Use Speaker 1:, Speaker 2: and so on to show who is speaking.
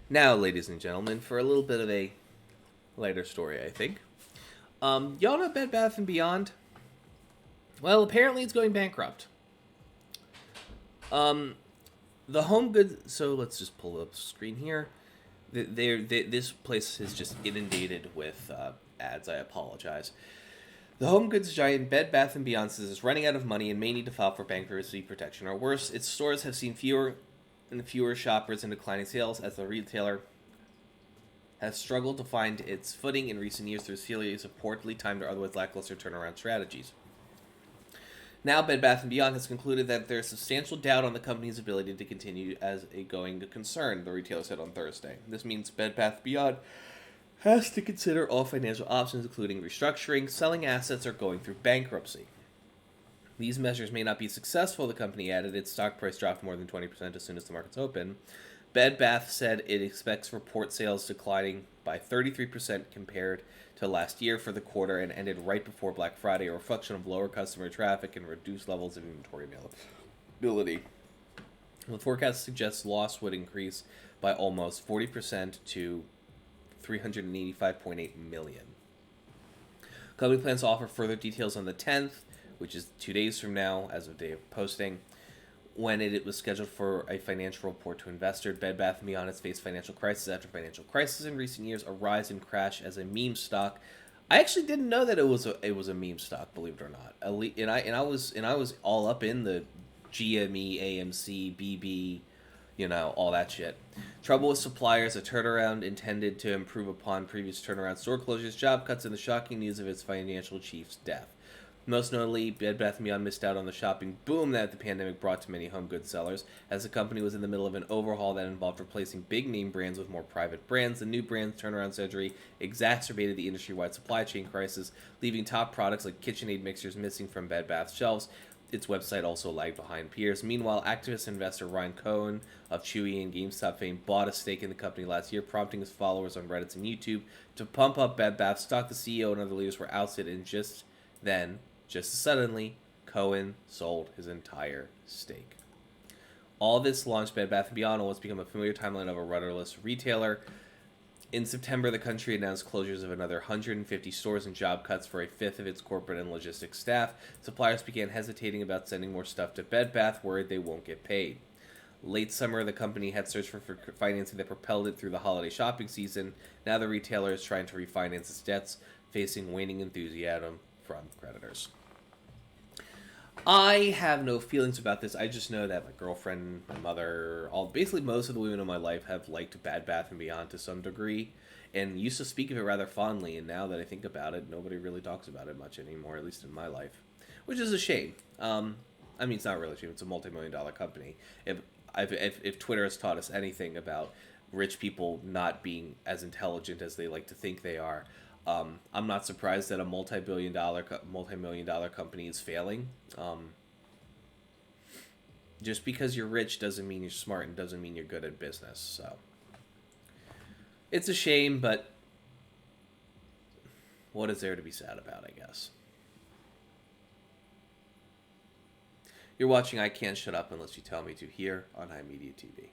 Speaker 1: Now, ladies and gentlemen, for a little bit of a lighter story, I think. Y'all know Bed Bath & Beyond? Well, apparently it's going bankrupt. The home goods... So let's just pull up the screen here. This place is just inundated with ads. I apologize. The home goods giant Bed Bath & Beyond says it's running out of money and may need to file for bankruptcy protection. Or worse, its stores have seen fewer and fewer shoppers and declining sales as the retailer has struggled to find its footing in recent years through a series of poorly timed or otherwise lackluster turnaround strategies. Now, Bed Bath & Beyond has concluded that there is substantial doubt on the company's ability to continue as a going concern, the retailer said on Thursday. This means Bed Bath & Beyond has to consider all financial options, including restructuring, selling assets, or going through bankruptcy. These measures may not be successful, the company added. Its stock price dropped more than 20% as soon as the markets opened. Bed Bath said it expects report sales declining by 33% compared to last year for the quarter and ended right before Black Friday, a reflection of lower customer traffic and reduced levels of inventory availability. The forecast suggests loss would increase by almost 40% to $385.8 million. The company plans to offer further details on the 10th, which is 2 days from now, as of day of posting, when it was scheduled for a financial report to investors. Bed Bath & Beyond has faced financial crisis after financial crisis in recent years, a rise and crash as a meme stock. I actually didn't know that it was a meme stock, believe it or not. And I was all up in the GME, AMC, BB, all that shit. Trouble with suppliers, a turnaround intended to improve upon previous turnaround, store closures, job cuts, and the shocking news of its financial chief's death. Most notably, Bed Bath & Beyond missed out on the shopping boom that the pandemic brought to many home goods sellers, as the company was in the middle of an overhaul that involved replacing big-name brands with more private brands. The new brand's turnaround surgery exacerbated the industry-wide supply chain crisis, leaving top products like KitchenAid mixers missing from Bed Bath's shelves. Its website also lagged behind peers. Meanwhile, activist investor Ryan Cohen of Chewy and GameStop fame bought a stake in the company last year, prompting his followers on Reddit and YouTube to pump up Bed Bath stock. The CEO and other leaders were ousted, and just suddenly, Cohen sold his entire stake. All this launched Bed Bath & Beyond on what's become a familiar timeline of a rudderless retailer. In September, the country announced closures of another 150 stores and job cuts for a fifth of its corporate and logistics staff. Suppliers began hesitating about sending more stuff to Bed Bath, worried they won't get paid. Late summer, the company had searched for financing that propelled it through the holiday shopping season. Now the retailer is trying to refinance its debts, facing waning enthusiasm from creditors. I have no feelings about this. I just know that my girlfriend, my mother, basically most of the women in my life have liked Bed Bath & Beyond to some degree and used to speak of it rather fondly, and now that I think about it, nobody really talks about it much anymore, at least in my life, which is a shame. It's not really a shame. It's a multi-million-dollar company. If Twitter has taught us anything about rich people not being as intelligent as they like to think they are, I'm not surprised that a multi-million dollar company is failing. Just because you're rich doesn't mean you're smart and doesn't mean you're good at business. So it's a shame, but what is there to be sad about, I guess? You're watching I Can't Shut Up Unless You Tell Me to here on HIMediaTV.